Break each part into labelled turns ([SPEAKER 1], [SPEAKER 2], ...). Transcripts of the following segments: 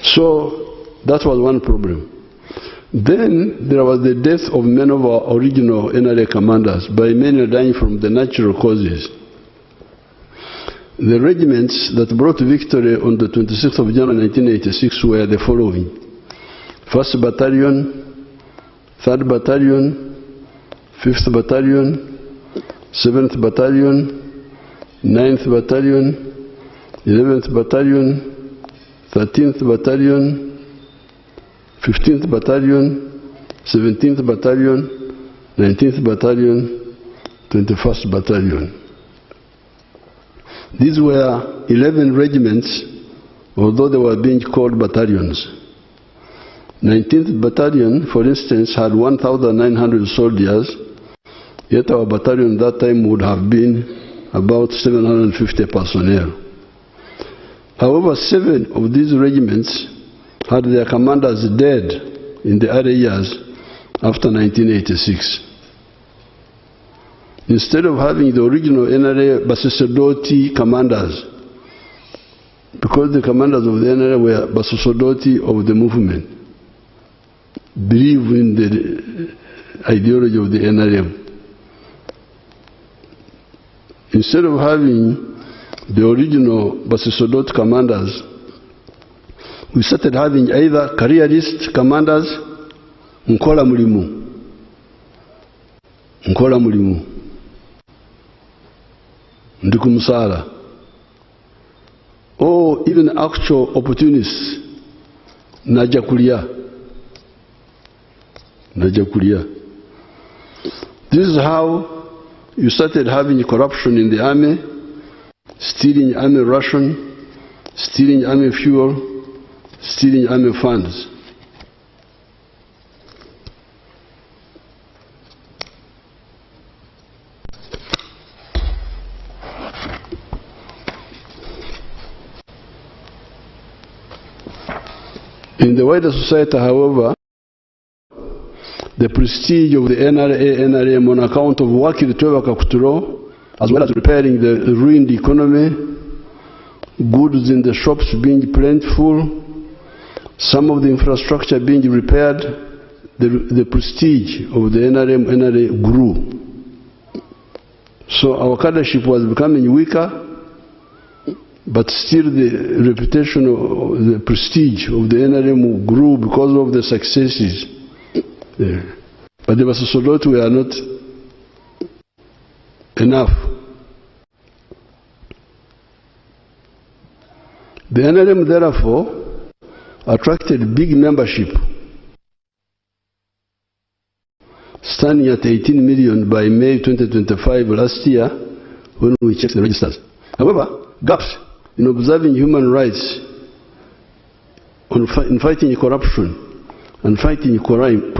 [SPEAKER 1] So that was one problem. Then there was the death of many of our original NRA commanders, by many dying from the natural causes. The regiments that brought victory on the 26th of January 1986 were the following: 1st Battalion, 3rd Battalion, 5th Battalion, 7th Battalion, 9th Battalion, 11th Battalion, 13th Battalion, 15th Battalion, 17th Battalion, 19th Battalion, 21st Battalion. These were 11 regiments, although they were being called battalions. 19th Battalion, for instance, had 1,900 soldiers, yet our battalion that time would have been about 750 personnel. However, 7 of these regiments had their commanders dead in the early years after 1986. Instead of having the original NRA Basosodoti commanders, because the commanders of the NRA were Basosodoti of the movement, believe in the ideology of the NRM. Instead of having the original Basosodoti commanders, we started having either careerist commanders, Nkola Mulimu, Ndikumusala, or even actual opportunists, Najakulia. This is how you started having corruption in the army, stealing army ration, stealing army fuel, stealing army funds. In the wider society, however, the prestige of the NRM on account of working to control, as well as repairing the ruined economy, goods in the shops being plentiful, some of the infrastructure being repaired, the prestige of the NRA grew. So our cadreship was becoming weaker, but still the reputation of the prestige of the NRM grew because of the successes. But the Basosodoti were not enough. The NRM therefore attracted big membership, standing at 18 million by May 2025 last year when we checked the registers. However, gaps in observing human rights, in fighting corruption and fighting crime,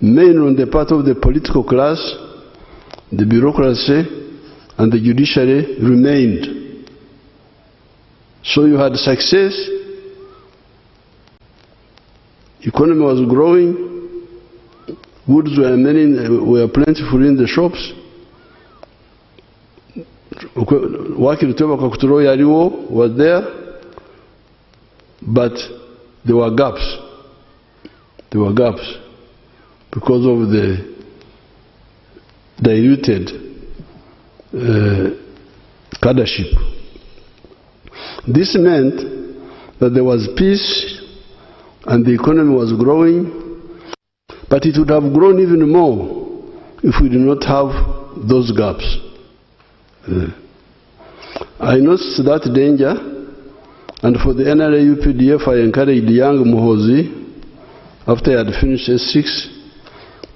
[SPEAKER 1] mainly on the part of the political class, the bureaucracy, and the judiciary, remained. So you had success, economy was growing, goods were plentiful in the shops, working to was there, but there were gaps. There were gaps because of the diluted cadreship. This meant that there was peace and the economy was growing, but it would have grown even more if we did not have those gaps. I noticed that danger, and for the NRA UPDF I encouraged young Muhozi, after he had finished S6,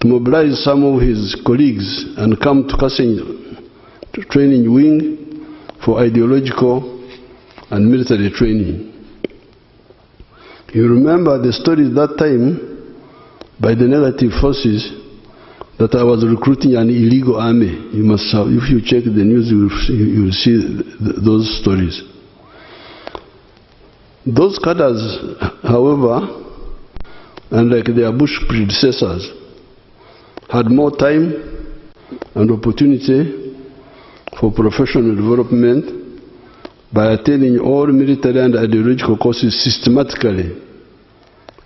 [SPEAKER 1] to mobilize some of his colleagues and come to Kasseng training wing for ideological and military training. You remember the story that time by the negative forces that I was recruiting an illegal army. You must have, if you check the news, you will see those stories. Those cadres, however, unlike their Bush predecessors, had more time and opportunity for professional development by attaining all military and ideological courses systematically,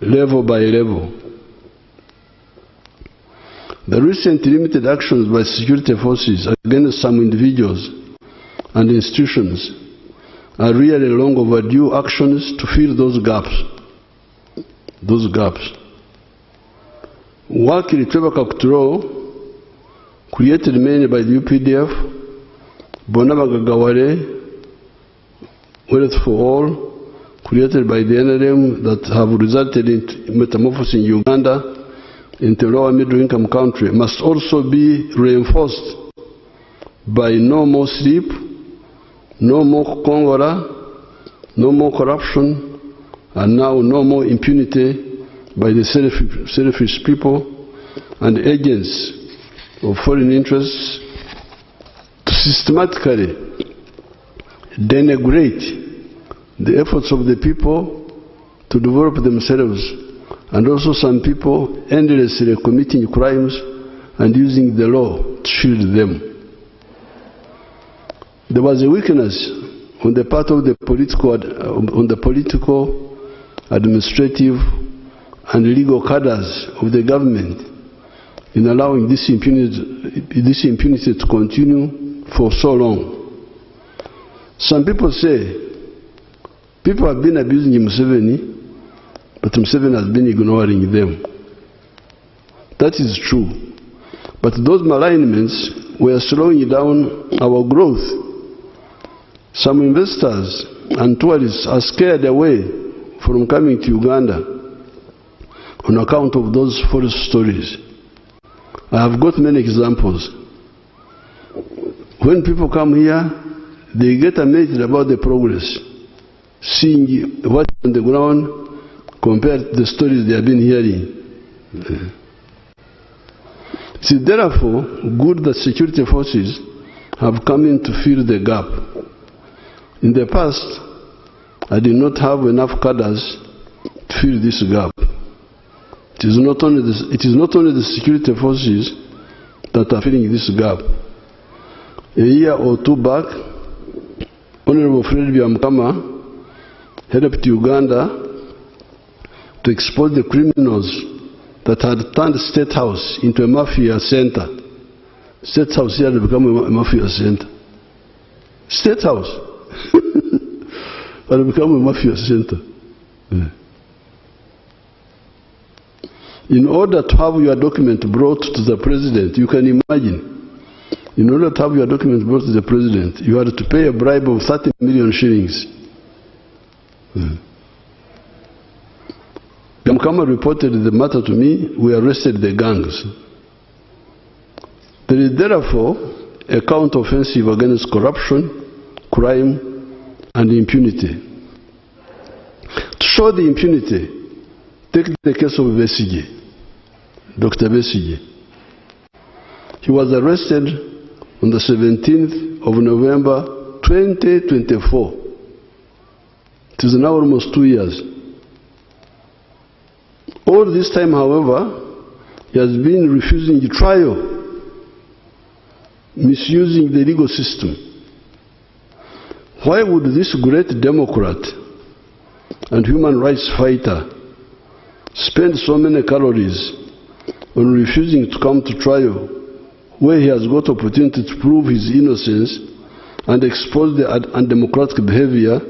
[SPEAKER 1] level by level. The recent limited actions by security forces against some individuals and institutions are really long overdue actions to fill those gaps. Wakili Twebaka Kuturo, created mainly by the UPDF, Bonabagagawale, Wealth for All, created by the NRM, that have resulted in metamorphosis in Uganda into a lower middle-income country, must also be reinforced by no more sleep, no more Congora, no more corruption, and now no more impunity by the selfish people and agents of foreign interests to systematically denigrate the efforts of the people to develop themselves, and also some people endlessly committing crimes and using the law to shield them. There was a weakness on the part of the political, administrative, and legal cadres of the government in allowing this impunity to continue for so long. Some people say people have been abusing Museveni, but Museveni has been ignoring them. That is true. But those malignments were slowing down our growth. Some investors and tourists are scared away from coming to Uganda on account of those false stories. I have got many examples. When people come here, they get amazed about the progress, seeing what's on the ground compared to the stories they have been hearing. It is therefore good that security forces have come in to fill the gap. In the past, I did not have enough cadres to fill this gap. It is not only the security forces that are filling this gap. A year or two back, Honorable Fred Byamukama helped Uganda to expose the criminals that had turned State House into a mafia center. State House here had become a mafia center. State House had become a mafia center. Yeah. In order to have your document brought to the president, you can imagine, in order to have your document brought to the president, you had to pay a bribe of 30 million shillings. Byamukama reported the matter to me. We arrested the gangs. There is therefore a counter-offensive against corruption, crime, and impunity. To show the impunity, take the case of Besigye, Dr. Besigye. He was arrested on the 17th of November 2024. It is now almost 2 years. All this time, however, he has been refusing the trial, misusing the legal system. Why would this great Democrat and human rights fighter spend so many calories on refusing to come to trial, where he has got opportunity to prove his innocence and expose the undemocratic behavior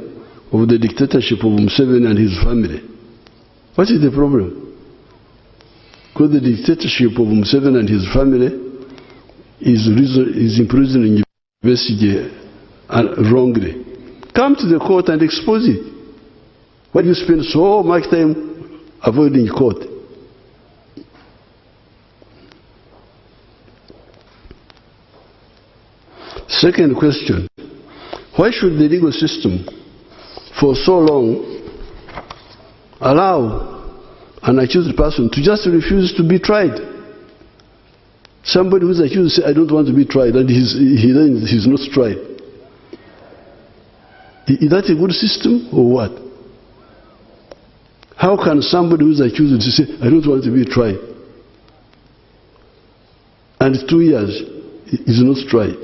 [SPEAKER 1] of the dictatorship of Museveni and his family? What is the problem? Because the dictatorship of Museveni and his family is imprisoning Besigye wrongly. Come to the court and expose it. Why do you spend so much time avoiding court? Second question, why should the legal system for so long allow an accused person to just refuse to be tried? Somebody who is accused says, I don't want to be tried, and he's not tried. Is that a good system or what? How can somebody who is accused say, I don't want to be tried, and 2 years is not tried?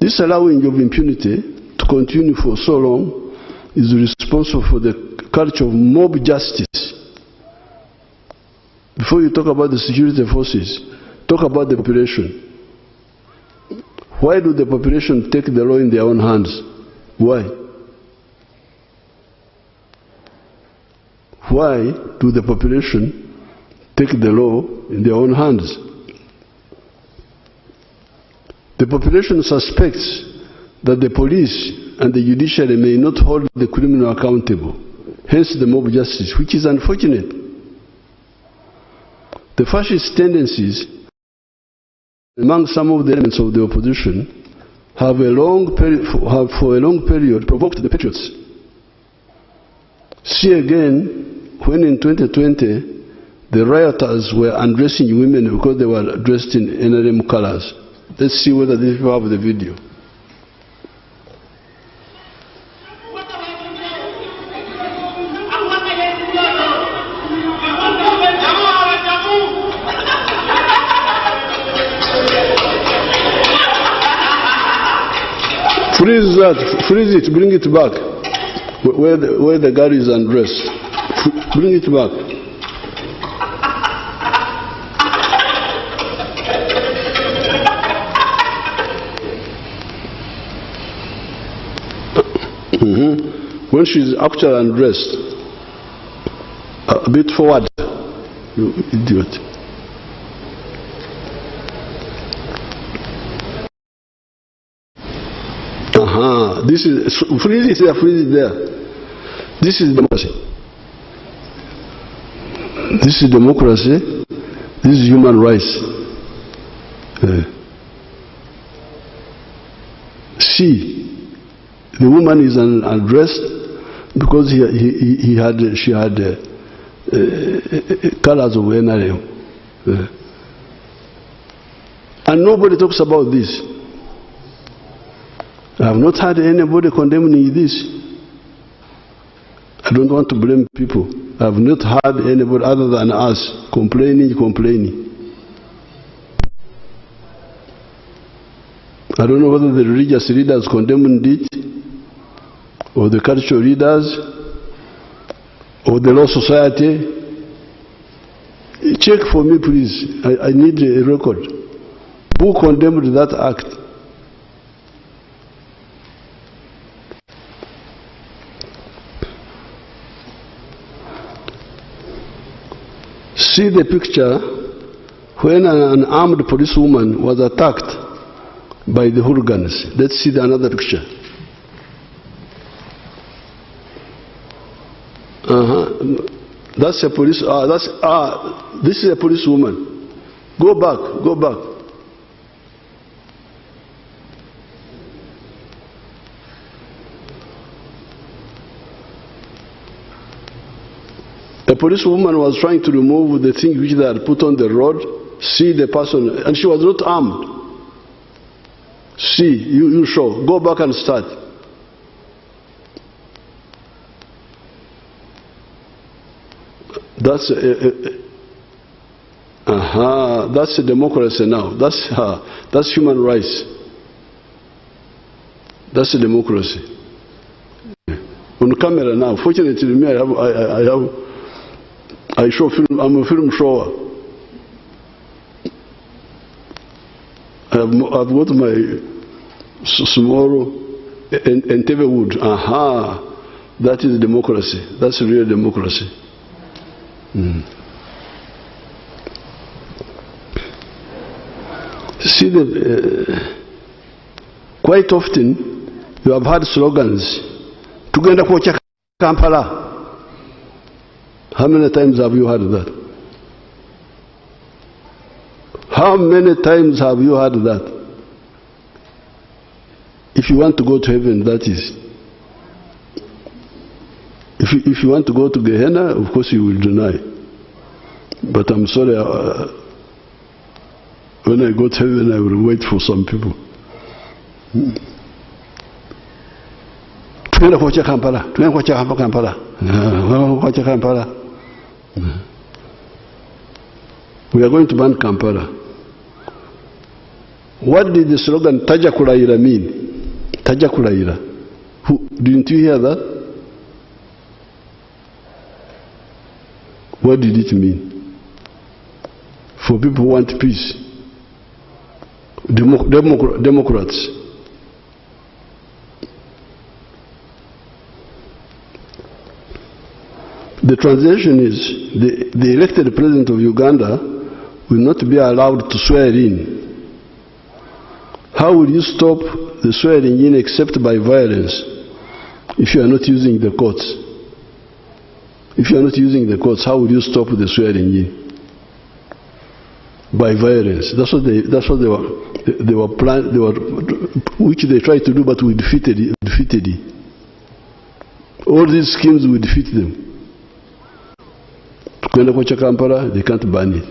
[SPEAKER 1] This allowing of impunity to continue for so long is responsible for the culture of mob justice. Before you talk about the security forces, talk about the population. Why do the population take the law in their own hands? Why? Why do the population take the law in their own hands? The population suspects that the police and the judiciary may not hold the criminal accountable, hence the mob justice, which is unfortunate. The fascist tendencies among some of the elements of the opposition have for a long period provoked the patriots. See again, when in 2020 the rioters were undressing women because they were dressed in NRM colors. Let's see whether these people have the video. Freeze that, freeze it, bring it back. Where the girl is undressed. Bring it back. When she's actually undressed, a bit forward, you idiot. This is freeze it there, freeze it there. This is democracy. This is democracy. This is human rights. See, the woman is undressed because she had colors of NRM. And nobody talks about this. I have not heard anybody condemning this. I don't want to blame people. I have not heard anybody other than us complaining. I don't know whether the religious leaders condemned it, or the cultural leaders, or the law society. Check for me, please. I need a record. Who condemned that act? See the picture when an armed policewoman was attacked by the hooligans. Let's see another picture. That's a police. This is a policewoman. Go back. Go back. The policewoman was trying to remove the thing which they had put on the road. See the person, and she was not armed. See, you show. Go back and start. That's that's a democracy now. That's human rights. That's a democracy. On camera now. Fortunately, me, I show film. I'm a film shower. I've got my small and TV wood. That is democracy. That's real democracy. See, quite often you have heard slogans. Tugenda kuocha Kampala. How many times have you heard that? How many times have you heard that? If you want to go to heaven, that is. If you want to go to Gehenna, of course you will deny. But I'm sorry, when I go to heaven, I will wait for some people. Twenda kuocha Kampala. Twenda kuocha Kampala. Kuocha Kampala. We are going to ban Kampala. What did the slogan Taja Kulaira mean? Taja Kulaira. Didn't you hear that? What did it mean? For people who want peace. Democrats. The translation is the elected president of Uganda will not be allowed to swear in. How will you stop the swearing in except by violence if you are not using the courts? If you are not using the courts, how will you stop the swearing in? By violence. That's what they were planning, which they tried to do, but we defeated it. All these schemes, we defeat them. Kwenda kwa Kampala, they can't ban it.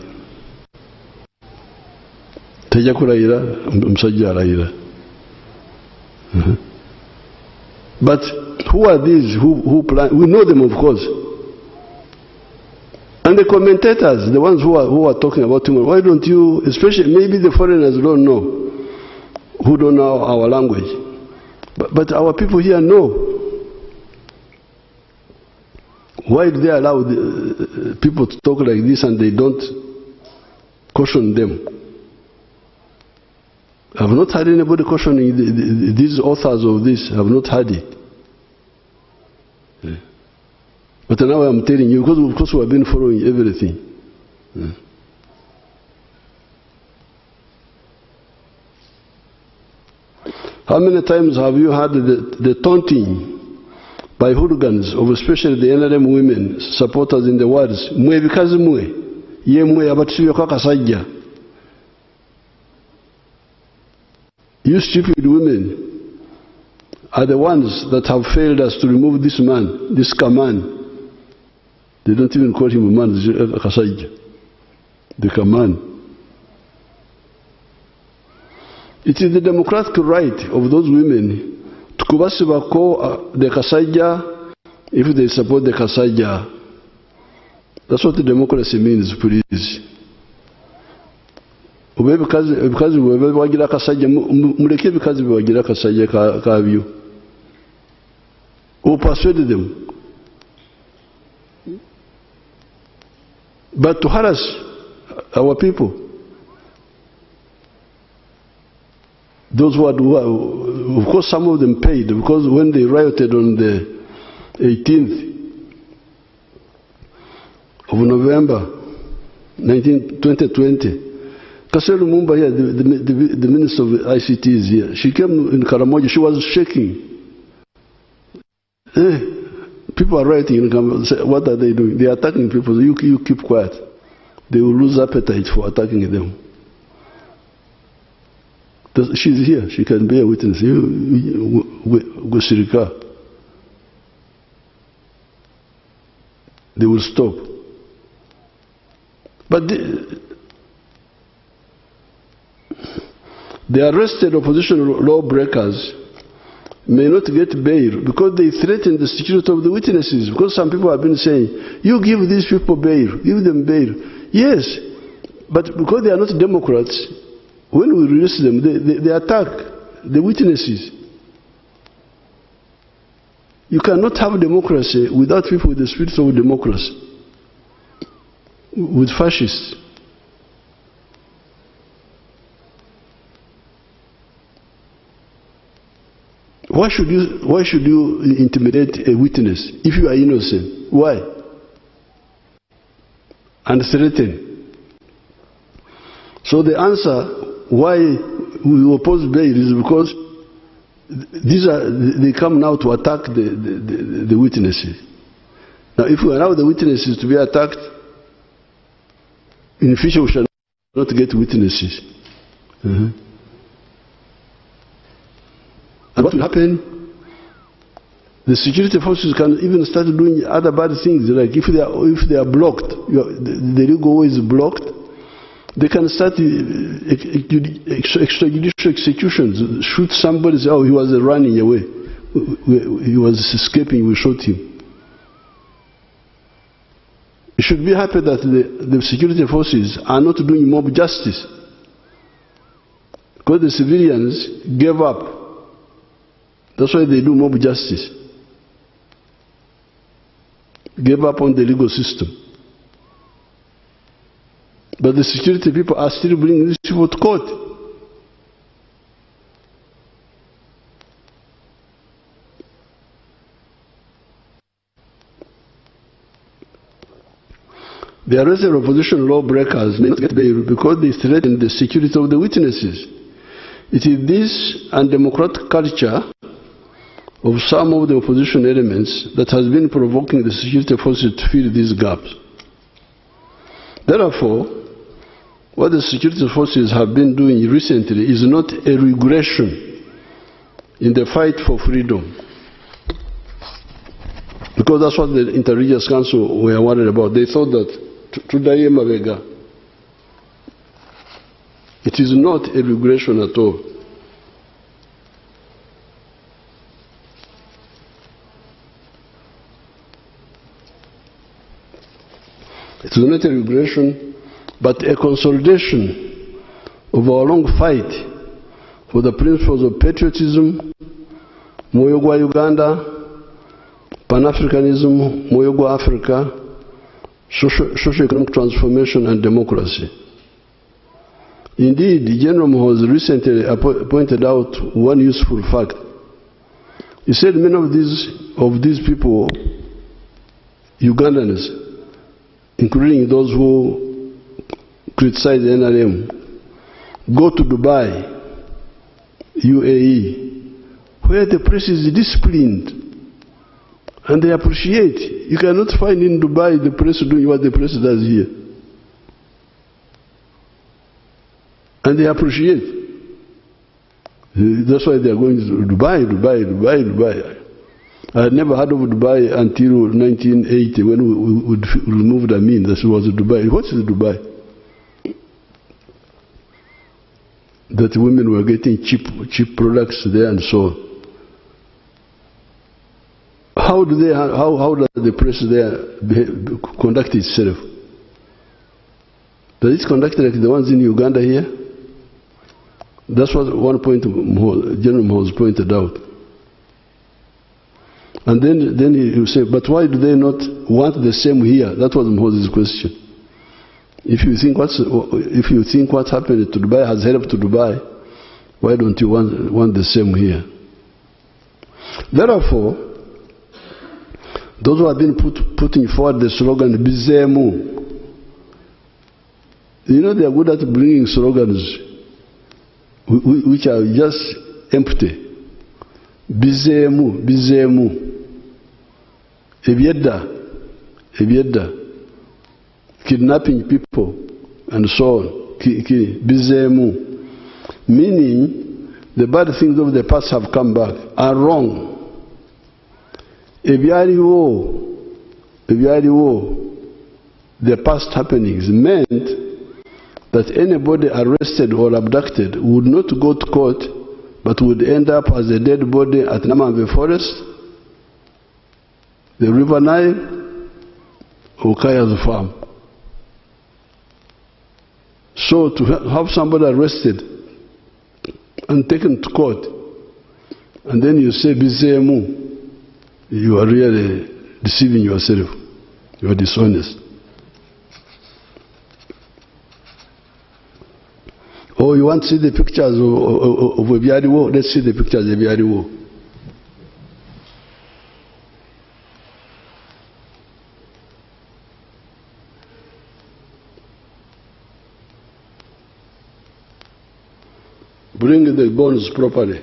[SPEAKER 1] Tajja kulayira, omusajja alayira. But who are these who plan? We know them, of course. And the commentators, the ones who are talking about him, why don't you, especially maybe the foreigners don't know, who don't know our language. But our people here know. Why do they allow the people to talk like this and they don't caution them? I've not heard anybody cautioning these authors of this. I've not heard it. Yeah. But now I'm telling you, because of course we have been following everything. Yeah. How many times have you had the taunting by hooligans of especially the NRM women supporters in the words, mwe bikazi mwe, ye mwe abatisibye kwa kasajja. You stupid women are the ones that have failed us to remove this man, this Kaman. They don't even call him a man, kasajja. The Kaman. It is the democratic right of those women to kubasiba the kasajja if they support the kasajja. That's what the democracy means, please. Because we wagira kasajja muleke because we wagira kasajja kabyo. Or persuade them. But to harass our people, those who are, of course, some of them paid, because when they rioted on the 18th of November 2020, Kasero Lumumba here, the Minister of ICT is here. She came in Karamoja, she was shaking. People are rioting in Karamoja. What are they doing? They are attacking people. You keep quiet. They will lose appetite for attacking them. She's here. She can be a witness. They will stop. But the arrested opposition lawbreakers may not get bail because they threaten the security of the witnesses. Because some people have been saying, you give these people bail, give them bail. Yes, but because they are not Democrats, when we release them, they attack the witnesses. You cannot have democracy without people with the spirit of democracy, with fascists. Why should you intimidate a witness if you are innocent? Why? And threaten. So the answer why we oppose bail is because they come now to attack the witnesses. Now if we allow the witnesses to be attacked, in the future we shall not get witnesses. And what will happen? The security forces can even start doing other bad things, like if they are blocked, the legal way is blocked, they can start extrajudicial executions, shoot somebody, say, oh, he was running away, he was escaping, we shot him. You should be happy that the security forces are not doing mob justice. Because the civilians gave up. That's why they do mob justice. Gave up on the legal system. But the security people are still bringing these people to court. The arrested opposition lawbreakers may not get bail because they threaten the security of the witnesses. It is this undemocratic culture of some of the opposition elements that has been provoking the security forces to fill these gaps. Therefore, what the security forces have been doing recently is not a regression in the fight for freedom. Because that's what the Inter-Religious Council were worried about. They thought that it is not a regression at all. It is not a regression, but a consolidation of our long fight for the principles of patriotism, moyo gwa Uganda, Pan-Africanism, moyo gwa Africa, socio-economic transformation and democracy. Indeed, General Muhoozi recently pointed out one useful fact. He said many of these people, Ugandans, including those who criticize the NRM, go to Dubai, UAE, where the press is disciplined and they appreciate. You cannot find in Dubai the press doing what the press does here. And they appreciate. That's why they are going to Dubai. I had never heard of Dubai until 1980 when we removed Amin. That was Dubai. What is Dubai? That women were getting cheap products there and so on. How does the press there conduct itself? Does it conduct like the ones in Uganda here? That's what one point General Muhoozi pointed out. And then he say, but why do they not want the same here? That was Muhoozi's question. If you think what's happened to Dubai has helped to Dubai, why don't you want the same here? Therefore, those who have been putting forward the slogan Bizemu, you know, they are good at bringing slogans which are just empty. Bizemu. Ebieda. Kidnapping people and so on. Bizemu. Meaning the bad things of the past have come back are wrong. The past happenings meant that anybody arrested or abducted would not go to court but would end up as a dead body at Namambe Forest, the River Nile, or Kaya's farm. So to have somebody arrested and taken to court, and then you say Bizemu, you are really deceiving yourself. You are dishonest. Oh, you want to see the pictures of Ebiariwo? Let's see the pictures of Ebiariwo. Bring the bones properly.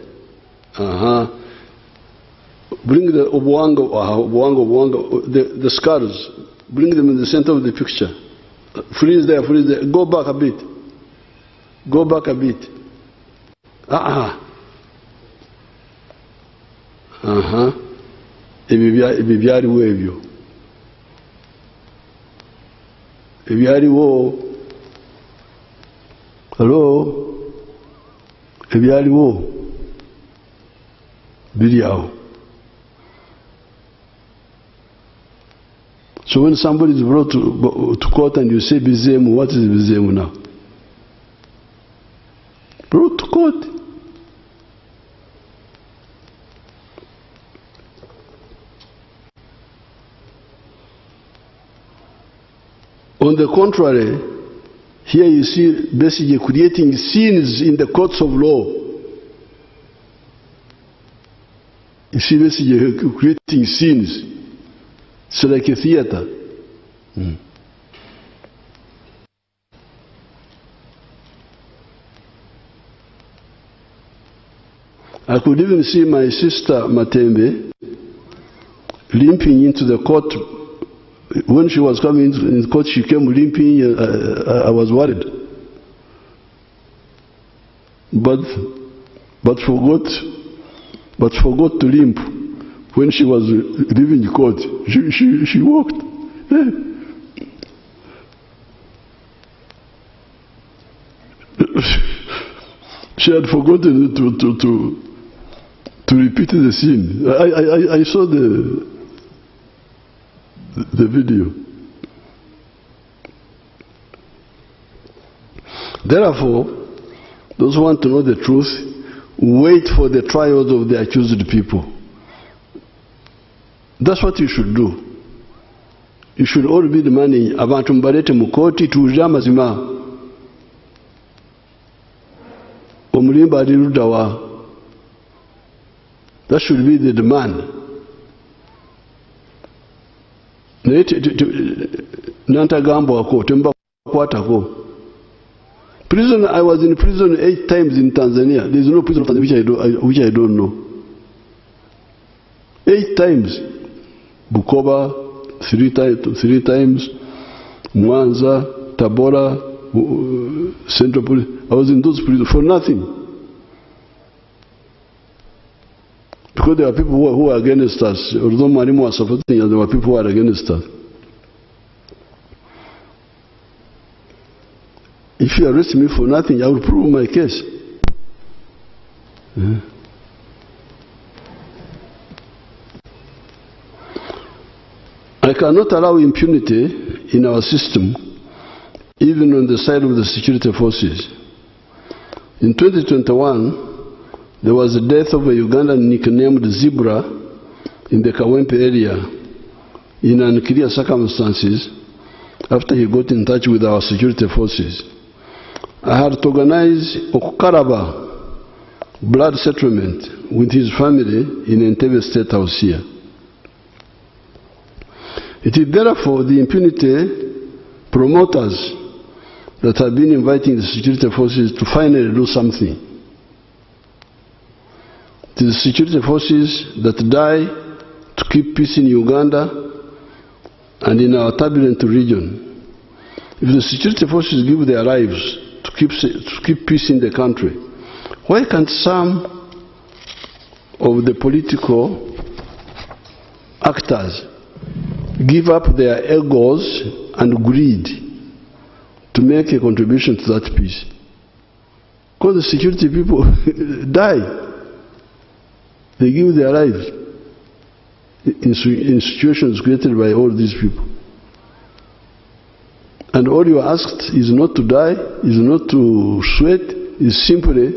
[SPEAKER 1] Bring the obuango, the skulls. Bring them in the center of the picture. Freeze there. Go back a bit. Ebibyaliwo ebyo. Ebyaliwo. Hello? Ebyaliwo. Biri awo. So when somebody is brought to court and you say Bizemu, what is Bizemu now? Brought to court. On the contrary, here you see basically creating scenes in the courts of law. You see basically creating scenes. It's like a theater. I could even see my sister Matembe limping into the court. When she was coming in the court, she came limping. I was worried, but forgot to limp. When she was leaving the court, she walked. She had forgotten to repeat the scene. I saw the video. Therefore, those who want to know the truth, wait for the trials of the accused people. That's what you should do. You should all be demanding abantu mbalete mukoti tuulire amazima. Omulimba ali ludda wa. That should be the demand. Nantagambwako tembakwatako. Prison, I was in prison 8 times in Tanzania. There is no prison which I don't know. 8 times. Bukoba, 3 times. Mwanza, Tabora, Central Police. I was in those prisons for nothing. Because there are people who are against us. Although Marimu was supporting us, there were people who are against us. If you arrest me for nothing, I will prove my case. I cannot allow impunity in our system, even on the side of the security forces. In 2021, there was the death of a Ugandan nicknamed Zebra in the Kawempe area in unclear circumstances after he got in touch with our security forces. I had to organize Okukaraba blood settlement with his family in Entebbe State House here. It is therefore the impunity promoters that have been inviting the security forces to finally do something. It is the security forces that die to keep peace in Uganda and in our turbulent region. If the security forces give their lives to keep peace in the country, why can't some of the political actors give up their egos and greed to make a contribution to that peace? Because the security people die. They give their lives in situations created by all these people. And all you are asked is not to die, is not to sweat, is simply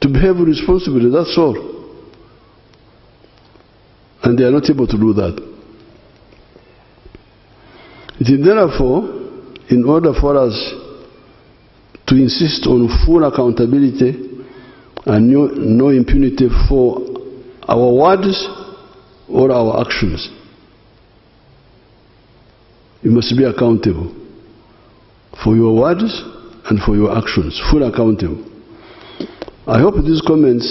[SPEAKER 1] to behave responsibly, that's all. And they are not able to do that. It is therefore, in order for us to insist on full accountability and no impunity for our words or our actions, you must be accountable for your words and for your actions, fully accountable. I hope these comments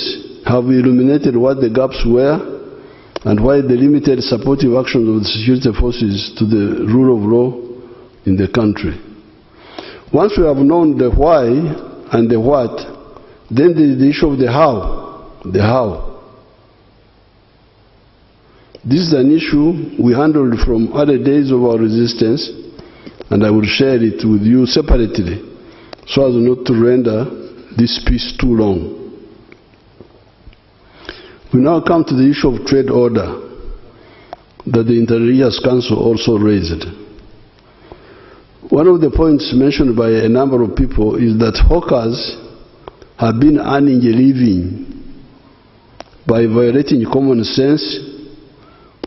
[SPEAKER 1] have illuminated what the gaps were and why the limited supportive actions of the security forces to the rule of law in the country. Once we have known the why and the what, then there is the issue of the how. The how. This is an issue we handled from other days of our resistance, and I will share it with you separately so as not to render this piece too long. We now come to the issue of trade order that the Inter-Religious Council also raised. One of the points mentioned by a number of people is that hawkers have been earning a living by violating common sense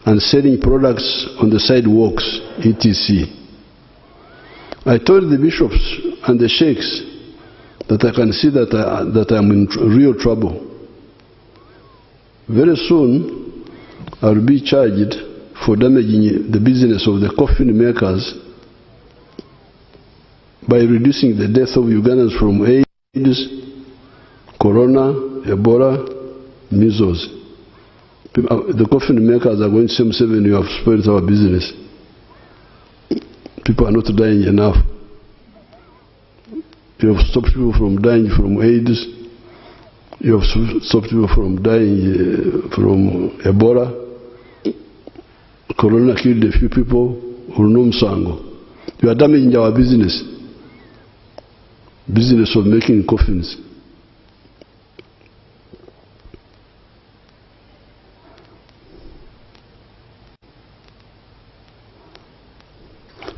[SPEAKER 1] and selling products on the sidewalks, etc. I told the bishops and the sheikhs that I can see that I'm in real trouble. Very soon, I'll be charged for damaging the business of the coffin makers by reducing the death of Ugandans from AIDS, Corona, Ebola, measles. The coffin makers are going to say, you have spoiled our business. People are not dying enough. You have stopped people from dying from AIDS. You have stopped people from dying from Ebola. Corona killed a few people. You are damaging our business. Business of making coffins.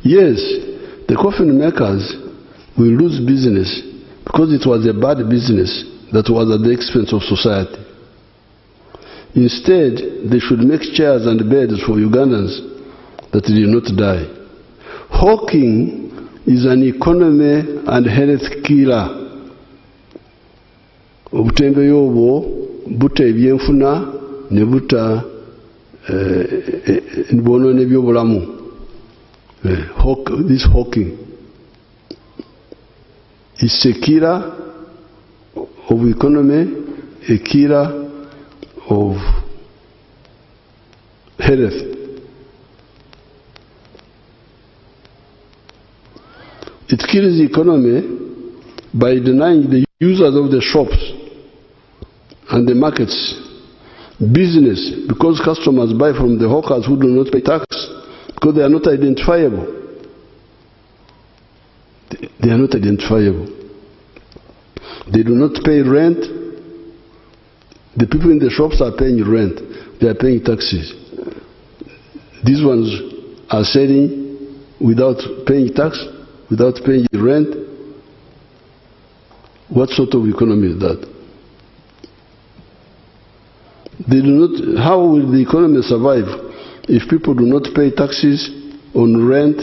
[SPEAKER 1] Yes, the coffin makers will lose business because it was a bad business that was at the expense of society. Instead, they should make chairs and beds for Ugandans that did not die. Hawking is an economy and health killer. Obutembe yobo buta ebyenfuna ne buta nbono nebyobulamu. This hawking is a killer of economy, a killer of health. It kills the economy by denying the users of the shops and the markets business, because customers buy from the hawkers who do not pay tax, because they are not identifiable. They are not identifiable. They do not pay rent. The people in the shops are paying rent. They are paying taxes. These ones are selling without paying tax, without paying rent. What sort of economy is that? They do not. How will the economy survive if people do not pay taxes on rent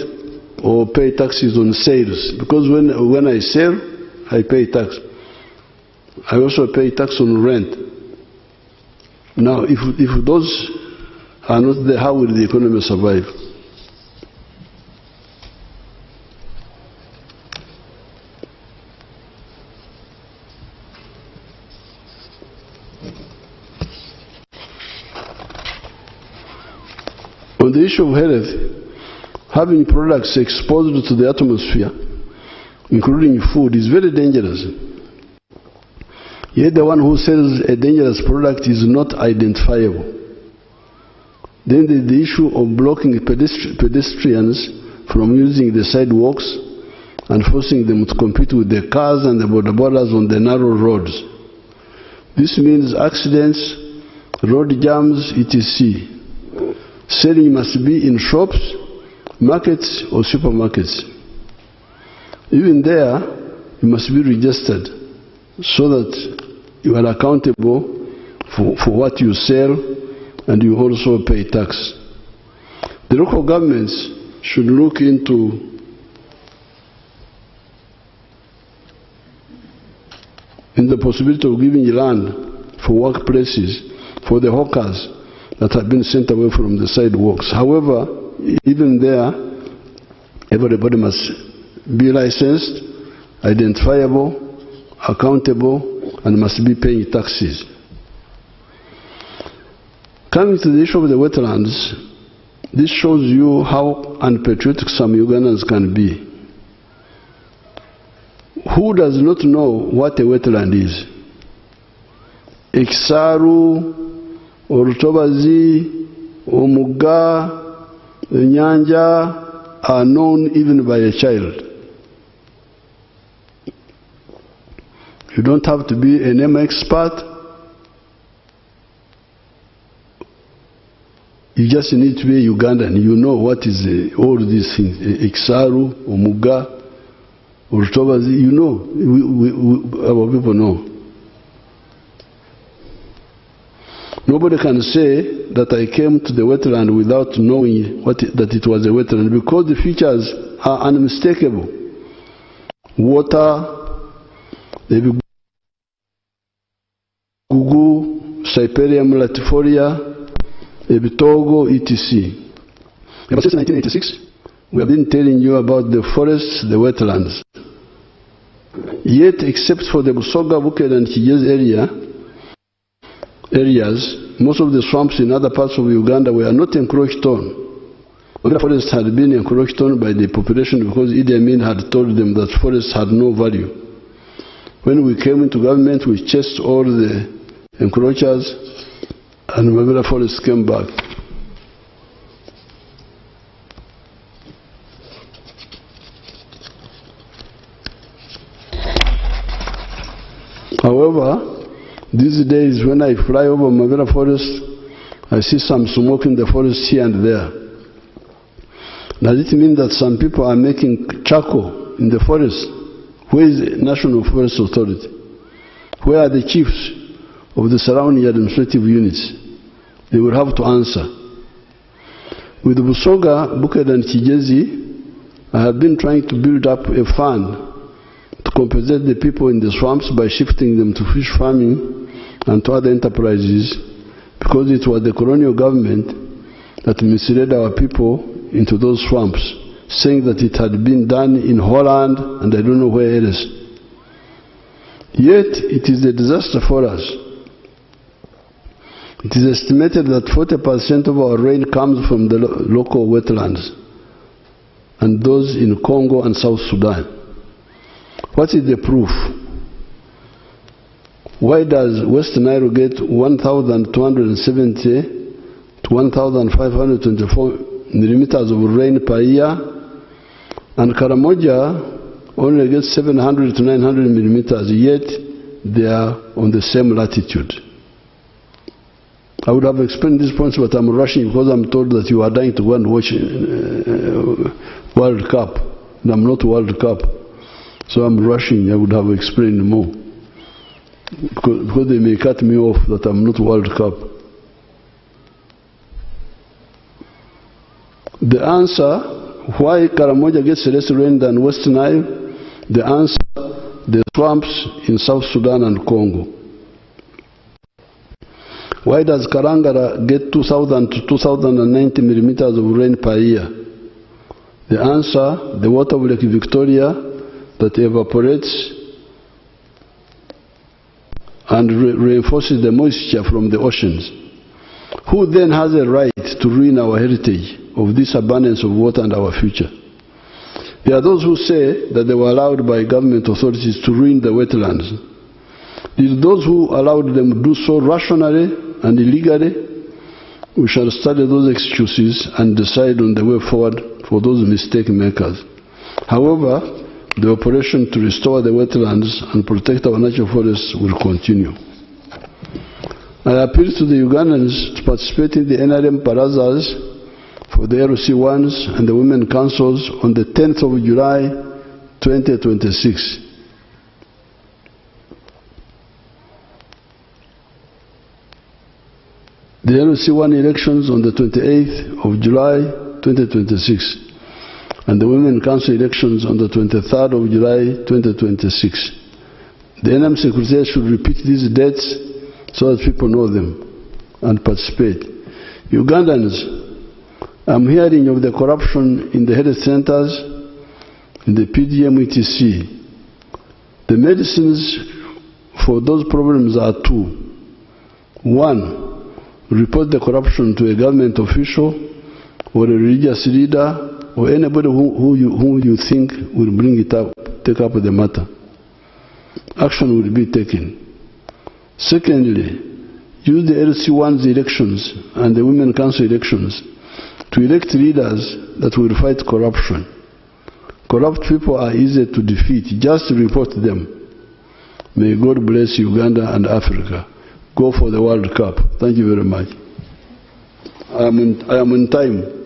[SPEAKER 1] or pay taxes on sales? Because when I sell, I pay tax. I also pay tax on rent. Now, if those are not there, how will the economy survive? On the issue of health, having products exposed to the atmosphere, including food, is very dangerous. Yet the one who sells a dangerous product is not identifiable. Then there's the issue of blocking pedestrians from using the sidewalks and forcing them to compete with the cars and the bodabodas on the narrow roads. This means accidents, road jams, etc. Selling must be in shops, markets, or supermarkets. Even there, you must be registered so that you are accountable for what you sell, and you also pay tax. The local governments should look into the possibility of giving land for workplaces for the hawkers that have been sent away from the sidewalks. However, even there, everybody must be licensed, identifiable, accountable, and must be paying taxes. Coming to the issue of the wetlands, this shows you how unpatriotic some Ugandans can be. Who does not know what a wetland is? Ekisaru, Orubazo, Omuga, Nyanja are known even by a child. You don't have to be an M expert. You just need to be a Ugandan. You know what is all these things. Ekisaru, Omuga, Orubazo, you know. Our people know. Nobody can say that I came to the wetland without knowing that it was a wetland, because the features are unmistakable. Water, the Gugu, Cyperium latifolia, Ebitogo, etc. Ever since 1986, we have been telling you about the forests, the wetlands. Yet, except for the Busoga, Buked and Kigezi areas, most of the swamps in other parts of Uganda were not encroached on. Other forests had been encroached on by the population because Idi Amin had told them that forests had no value. When we came into government, we chased all the encroachers, and Mabera forests came back. However, these days when I fly over Mabera forest, I see some smoke in the forest here and there. Does it mean that some people are making charcoal in the forest? Where is the National Forest Authority? Where are the chiefs of the surrounding administrative units? They will have to answer. With Busoga, Buked and Kigezi, I have been trying to build up a fund to compensate the people in the swamps by shifting them to fish farming and to other enterprises, because it was the colonial government that misled our people into those swamps, saying that it had been done in Holland and I don't know where else. Yet it is a disaster for us. It is estimated that 40% of our rain comes from the local wetlands, and those in Congo and South Sudan. What is the proof? Why does West Nile get 1,270 to 1,524 millimeters of rain per year, and Karamoja only gets 700 to 900 millimeters, yet they are on the same latitude? I would have explained these points, but I'm rushing because I'm told that you are dying to go and watch World Cup, and I'm not World Cup. So I'm rushing. I would have explained more. Because they may cut me off that I'm not World Cup. The answer, why Karamoja gets less rain than West Nile? The answer, the swamps in South Sudan and Congo. Why does Karangara get 2,000 to 2,090 millimeters of rain per year? The answer, the water of Lake Victoria that evaporates and reinforces the moisture from the oceans. Who then has a right to ruin our heritage of this abundance of water and our future? There are those who say that they were allowed by government authorities to ruin the wetlands. Did those who allowed them do so rationally and illegally? We shall study those excuses and decide on the way forward for those mistake makers. However, the operation to restore the wetlands and protect our natural forests will continue. I appeal to the Ugandans to participate in the NRM Barazas for the LC1s and the Women Councils on the 10th of July 2026. The LC1 elections on the 28th of July 2026. And the Women Council elections on the 23rd of July 2026. The NM Secretary should repeat these dates so that people know them and participate. Ugandans, I'm hearing of the corruption in the health centers, in the PDM, etc. The medicines for those problems are two. One, report the corruption to a government official or a religious leader or anybody who you think will bring it up, take up the matter. Action will be taken. Secondly, use the LC1's elections and the Women Council elections to elect leaders that will fight corruption. Corrupt people are easy to defeat. Just report them. May God bless Uganda and Africa. Go for the World Cup. Thank you very much. I am on time.